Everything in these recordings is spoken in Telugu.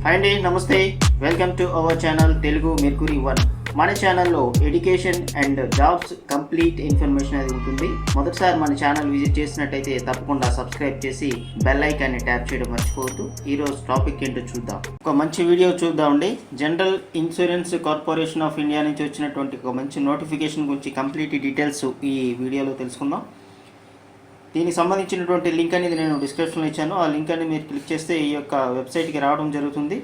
హాయ్ అండి, నమస్తే. Welcome to our channel Telugu mercury 1. మన ఛానల్లో education and jobs complete information అనేది ఉంటుంది. మొదటిసారి మన ఛానల్ విజిట్ చేసినట్టయితే తప్పకుండా సబ్స్క్రైబ్ చేసి బెల్ ఐకాన్ని ట్యాప్ చేయడం మర్చిపోవద్దు. ఈరోజు టాపిక్ ఏంటో చూద్దాం. ఒక మంచి వీడియో చూద్దామండి. General insurance corporation of India నుంచి వచ్చినటువంటి ఒక మంచి నోటిఫికేషన్ గురించి కంప్లీట్ డీటెయిల్స్ ఈ వీడియోలో తెలుసుకుందాం. దీనికి సంబంధించినటువంటి లింక్ అనేది నేను డిస్క్రిప్షన్లో ఇచ్చాను. ఆ లింక్ అనేది మీరు క్లిక్ చేస్తే ఈ యొక్క వెబ్సైట్కి రావడం జరుగుతుంది.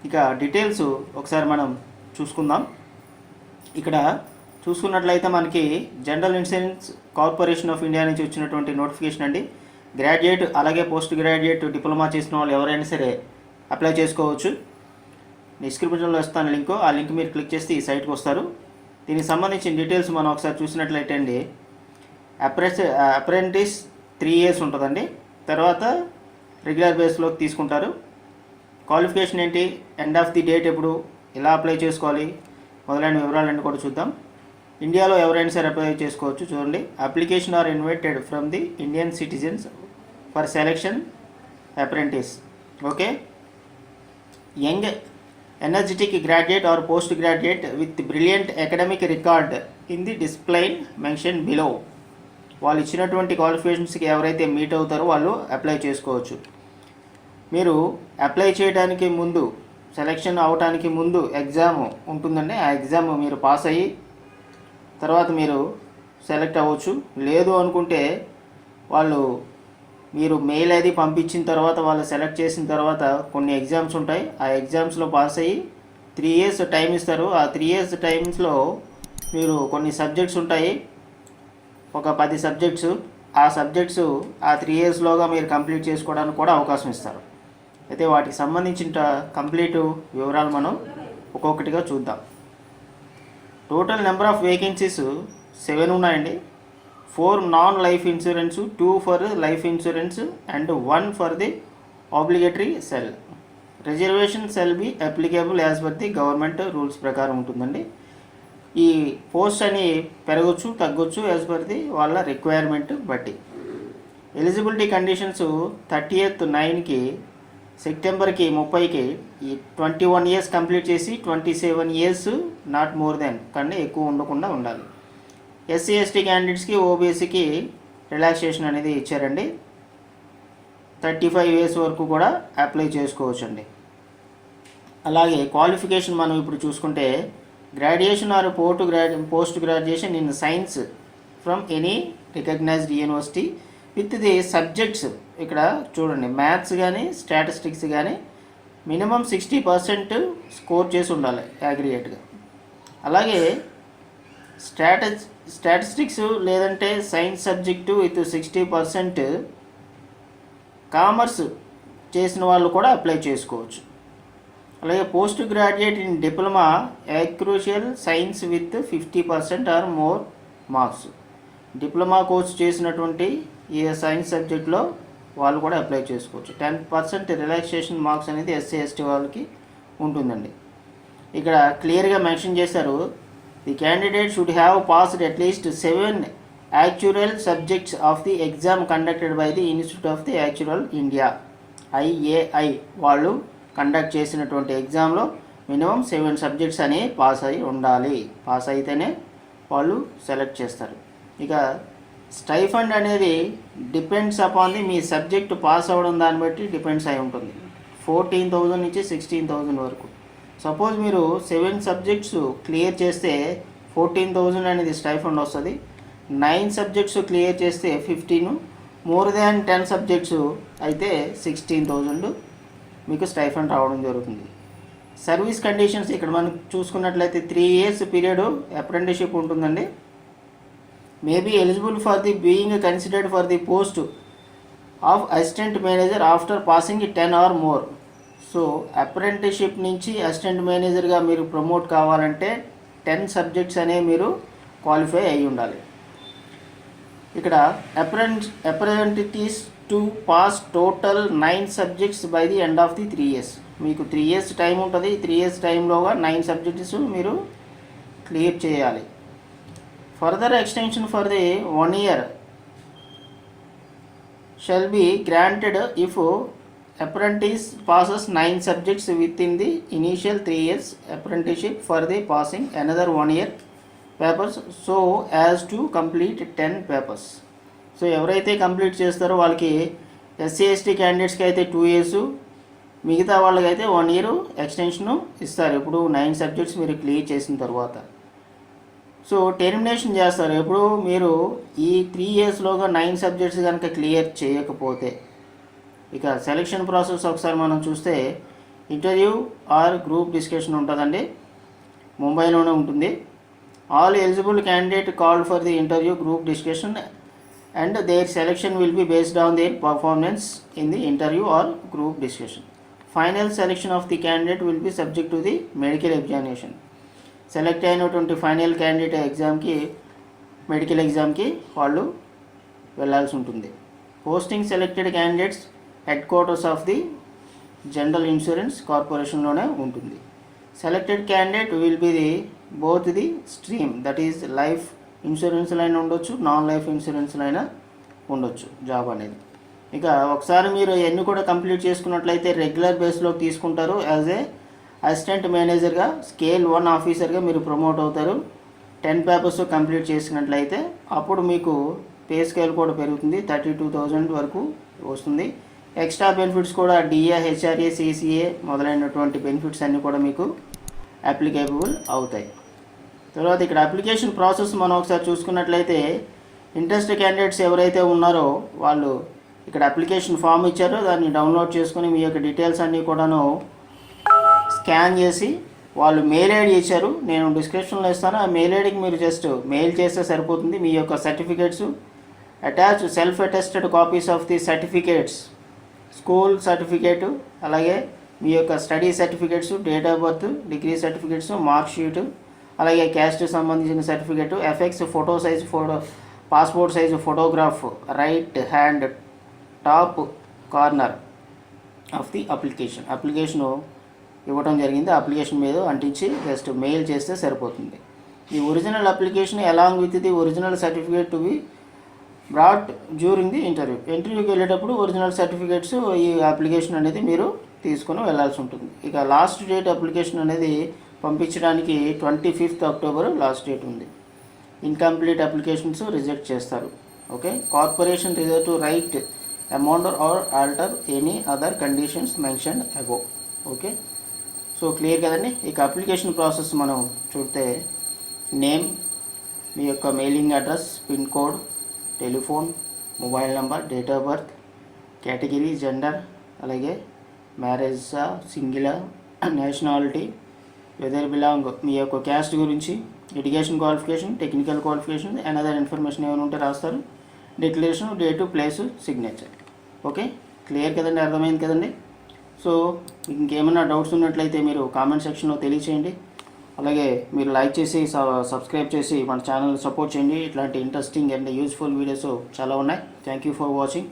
ఇక డీటెయిల్స్ ఒకసారి మనం చూసుకుందాం. ఇక్కడ చూసుకున్నట్లయితే మనకి general insurance corporation of India నుంచి వచ్చినటువంటి నోటిఫికేషన్ అండి. గ్రాడ్యుయేట్ అలాగే పోస్ట్ గ్రాడ్యుయేట్ డిప్లొమా చేసిన వాళ్ళు ఎవరైనా సరే అప్లై చేసుకోవచ్చు. డిస్క్రిప్షన్లో ఇస్తాను లింక్. ఆ లింక్ మీరు క్లిక్ చేస్తే ఈ సైట్కి వస్తారు. దీనికి సంబంధించిన డీటెయిల్స్ మనం ఒకసారి చూసినట్లయితే అండి, అప్రెంటిస్ 3 years ఉంటుందండి. తర్వాత రెగ్యులర్ బేస్లోకి తీసుకుంటారు. క్వాలిఫికేషన్ ఏంటి, ఎండ్ ఆఫ్ ది డేట్ ఎప్పుడు, ఎలా అప్లై చేసుకోవాలి మొదలైన వివరాలన్నీ కూడా చూద్దాం. ఇండియాలో ఎవరైనా సరే అప్లై చేసుకోవచ్చు. చూడండి, application are invited from the Indian citizens for selection apprentice. Okay, young energetic graduate or post graduate with brilliant academic record in the discipline mention below. వాళ్ళు ఇచ్చినటువంటి క్వాలిఫికేషన్స్కి ఎవరైతే మీట్ అవుతారో వాళ్ళు అప్లై చేసుకోవచ్చు. మీరు అప్లై చేయడానికి ముందు, సెలెక్షన్ అవడానికి ముందు ఎగ్జామ్ ఉంటుందండి. ఆ ఎగ్జామ్ మీరు పాస్ అయ్యి తర్వాత మీరు సెలెక్ట్ అవ్వచ్చు. లేదు అనుకుంటే మీరు మెయిల్ అది పంపించిన తర్వాత వాళ్ళు సెలెక్ట్ చేసిన తర్వాత కొన్ని ఎగ్జామ్స్ ఉంటాయి. ఆ ఎగ్జామ్స్లో పాస్ అయ్యి 3 years టైం ఇస్తారు. ఆ 3 years టైమ్స్లో మీరు కొన్ని సబ్జెక్ట్స్ ఉంటాయి, ఒక 10 సబ్జెక్ట్స్. ఆ సబ్జెక్ట్స్ ఆ 3 yearsలోగా మీరు కంప్లీట్ చేసుకోవడానికి కూడా అవకాశం ఇస్తారు. అయితే వాటికి సంబంధించిన కంప్లీట్ వివరాలు మనం ఒక్కొక్కటిగా చూద్దాం. టోటల్ నెంబర్ ఆఫ్ వేకెన్సీస్ 7 ఉన్నాయండి. 4 non life insurance, 2 for life insurance and 1 for the obligatory cell. Reservation cell be applicable as per the government rules ప్రకారం ఉంటుందండి. ఈ పోస్ట్ అని పెరగచ్చు తగ్గొచ్చు యాజ్ పర్ ది వాళ్ళ రిక్వైర్మెంట్ బట్టి. ఎలిజిబిలిటీ కండిషన్స్ 30th 9కి సెప్టెంబర్కి 30కి ఈ 21 years కంప్లీట్ చేసి 27 years నాట్ మోర్ దెన్ కన్నా ఎక్కువ ఉండకుండా ఉండాలి. ఎస్సీ ఎస్టీ క్యాండిడేట్స్కి ఓబీసీకి రిలాక్సేషన్ అనేది ఇచ్చారండి. 35 years వరకు కూడా అప్లై చేసుకోవచ్చు అండి. అలాగే క్వాలిఫికేషన్ మనం ఇప్పుడు చూసుకుంటే, graduation or post graduation in science from any recognised university with the subjects. ఇక్కడ చూడండి, మ్యాథ్స్ కానీ స్టాటిస్టిక్స్ కానీ మినిమం 60% స్కోర్ చేసి ఉండాలి అగ్రిగేట్గా. అలాగే స్టాటిస్టిక్స్ లేదంటే సైన్స్ సబ్జెక్టు విత్ 60% కామర్స్ చేసిన వాళ్ళు కూడా అప్లై చేసుకోవచ్చు. అలాగే post graduate in diploma actuarial science with 50% or more marks. Diploma course చేసినటువంటి ఈ సైన్స్ సబ్జెక్ట్లో వాళ్ళు కూడా అప్లై చేసుకోవచ్చు. 10% రిలాక్సేషన్ మార్క్స్ అనేది ఎస్సీ ఎస్టీ వాళ్ళకి ఉంటుందండి. ఇక్కడ క్లియర్గా మెన్షన్ చేశారు, the candidate should have passed at least 7 actuarial subjects of the exam conducted by the institute of the actuarial India IAI. వాళ్ళు కండక్ట్ చేసినటువంటి ఎగ్జామ్లో మినిమం 7 సబ్జెక్ట్స్ అని పాస్ అయి ఉండాలి. పాస్ అయితేనే వాళ్ళు సెలెక్ట్ చేస్తారు. ఇక స్టైఫండ్ అనేది depends upon the me subject pass అవ్వడం దాన్ని బట్టి డిపెండ్స్ అయి ఉంటుంది. 14,000 నుంచి 16,000 వరకు. సపోజ్ మీరు 7 సబ్జెక్ట్స్ క్లియర్ చేస్తే 14,000 అనేది స్టైఫండ్ వస్తుంది. 9 సబ్జెక్ట్స్ క్లియర్ చేస్తే 15, మోర్ దాన్ 10 సబ్జెక్ట్స్ అయితే 16,000 మీకు స్టైఫండ్ రావడం జరుగుతుంది. సర్వీస్ కండిషన్స్ ఇక్కడ మనం చూసుకున్నట్లయితే 3 years పీరియడ్ అప్రెంటిస్షిప్ ఉంటుందండి. Maybe eligible for the being considered for the post of assistant manager after passing 10 or more. So apprenticeship నుంచి అసిస్టెంట్ మేనేజర్గా మీరు ప్రమోట్ కావాలంటే 10 సబ్జెక్ట్స్ అనేవి మీరు క్వాలిఫై అయి ఉండాలి. ఇక్కడ apprentice to pass total 9 subjects by the end of the 3 years. మీకు 3 years టైం ఉంటుంది. 3 years టైంలోగా 9 subjects మీరు క్లియర్ చేయాలి. Further extension for the 1 year shall be granted if apprentice passes 9 subjects within the initial 3 years apprenticeship for the passing another 1 year papers so as to complete 10 papers. So ఎవరైతే కంప్లీట్ చేస్తారో వాళ్ళకి ఎస్సీ ఎస్టీ క్యాండిడేట్స్కి అయితే 2 years, మిగతా వాళ్ళకైతే 1 year ఎక్స్టెన్షను ఇస్తారు ఇప్పుడు 9 సబ్జెక్ట్స్ మీరు క్లియర్ చేసిన తర్వాత. సో టెర్మినేషన్ చేస్తారు ఎప్పుడు మీరు ఈ 3 yearsలోగా 9 సబ్జెక్ట్స్ కనుక క్లియర్ చేయకపోతే. ఇక సెలక్షన్ ప్రాసెస్ ఒకసారి మనం చూస్తే ఇంటర్వ్యూ ఆర్ గ్రూప్ డిస్కషన్ ఉంటుందండి, ముంబైలోనే ఉంటుంది. All eligible candidate called for the interview group discussion and their selection will be based on their performance in the interview or group discussion. Final selection of the candidate will be subject to the medical examination. Select అయినటువంటి ఫైనల్ క్యాండిడేట్ ఎగ్జామ్కి మెడికల్ ఎగ్జామ్కి వాళ్ళు వెళ్ళాల్సి ఉంటుంది. Posting selected candidates headquarters of the general insurance కార్పొరేషన్లోనే ఉంటుంది. Selected candidate will be the both the stream, that is life ఇన్సూరెన్స్లో అయినా ఉండొచ్చు, నాన్ లైఫ్ ఇన్సూరెన్స్లో అయినా ఉండొచ్చు జాబ్ అనేది. ఇక ఒకసారి మీరు ఎన్ని కూడా కంప్లీట్ చేసుకున్నట్లయితే రెగ్యులర్ బేస్లోకి తీసుకుంటారు. యాజ్ ఏ అసిస్టెంట్ మేనేజర్గా స్కేల్ 1 ఆఫీసర్గా మీరు ప్రమోట్ అవుతారు. 10 పేపర్స్ కంప్లీట్ చేసినట్లయితే అప్పుడు మీకు పే స్కేల్ కూడా పెరుగుతుంది, 32,000 వరకు వస్తుంది. ఎక్స్ట్రా బెనిఫిట్స్ కూడా డిఏ, హెచ్ఆర్ఏ, సిసిఏ మొదలైనటువంటి బెనిఫిట్స్ అన్నీ కూడా మీకు అప్లికేబుల్ అవుతాయి. తర్వాత ఇక్కడ అప్లికేషన్ ప్రాసెస్ మనం ఒకసారి చూసుకున్నట్లయితే ఇంట్రెస్ట్ క్యాండిడేట్స్ ఎవరైతే ఉన్నారో వాళ్ళు ఇక్కడ అప్లికేషన్ ఫామ్ ఇచ్చారో దాన్ని డౌన్లోడ్ చేసుకొని మీ యొక్క డీటెయిల్స్ అన్నీ కూడాను స్కాన్ చేసి వాళ్ళు మెయిల్ ఐడి ఇచ్చారు, నేను డిస్క్రిప్షన్లో ఇస్తాను. ఆ మెయిల్ ఐడికి మీరు జస్ట్ మెయిల్ చేస్తే సరిపోతుంది. మీ యొక్క certificates attach self attested copies of the certificates, school certificate, అలాగే మీ యొక్క study certificates, date of birth, degree certificates, mark sheet, అలాగే క్యాస్ట్ సంబంధించిన certificate, affix photo size passport size photograph right hand top corner of the application ఇవ్వడం జరిగింది. అప్లికేషన్ మీద అంటించి జస్ట్ మెయిల్ చేస్తే సరిపోతుంది. ఈ original application along with the original certificate to be brought during the ఇంటర్వ్యూకి వెళ్ళేటప్పుడు ఒరిజినల్ సర్టిఫికేట్స్ ఈ అప్లికేషన్ అనేది మీరు తీసుకొని వెళ్ళాల్సి ఉంటుంది. ఇక లాస్ట్ డేట్ అప్లికేషన్ అనేది పంపించడానికి 25th October లాస్ట్ డేట్ ఉంది. ఇన్కంప్లీట్ అప్లికేషన్స్ రిజెక్ట్ చేస్తారు. Okay, corporation reserve to right amount or alter any other conditions mention above. Okay, so clear కదండి. ఇక అప్లికేషన్ ప్రాసెస్ మనం చూస్తే నేమ్, మీ యొక్క mailing address, pin code, telephone, mobile number, date of birth, category, gender, అలాగే మ్యారేజా, సింగిలా, నేషనాలిటీ, వెదర్ బిలాంగ్, మీ యొక్క క్యాస్ట్ గురించి, education qualification, technical qualification, another information ఏమైనా ఉంటే రాస్తారు. Declaration, date, place, signature. Okay, clear కదండి, అర్థమైంది కదండి. సో ఇంకేమైనా డౌట్స్ ఉన్నట్లయితే మీరు కామెంట్ సెక్షన్లో తెలియచేయండి. అలాగే మీరు లైక్ చేసి సబ్స్క్రైబ్ చేసి మన ఛానల్ సపోర్ట్ చేయండి. ఇట్లాంటి ఇంట్రెస్టింగ్ అండ్ యూస్ఫుల్ వీడియోస్ చాలా ఉన్నాయి. Thank you for watching.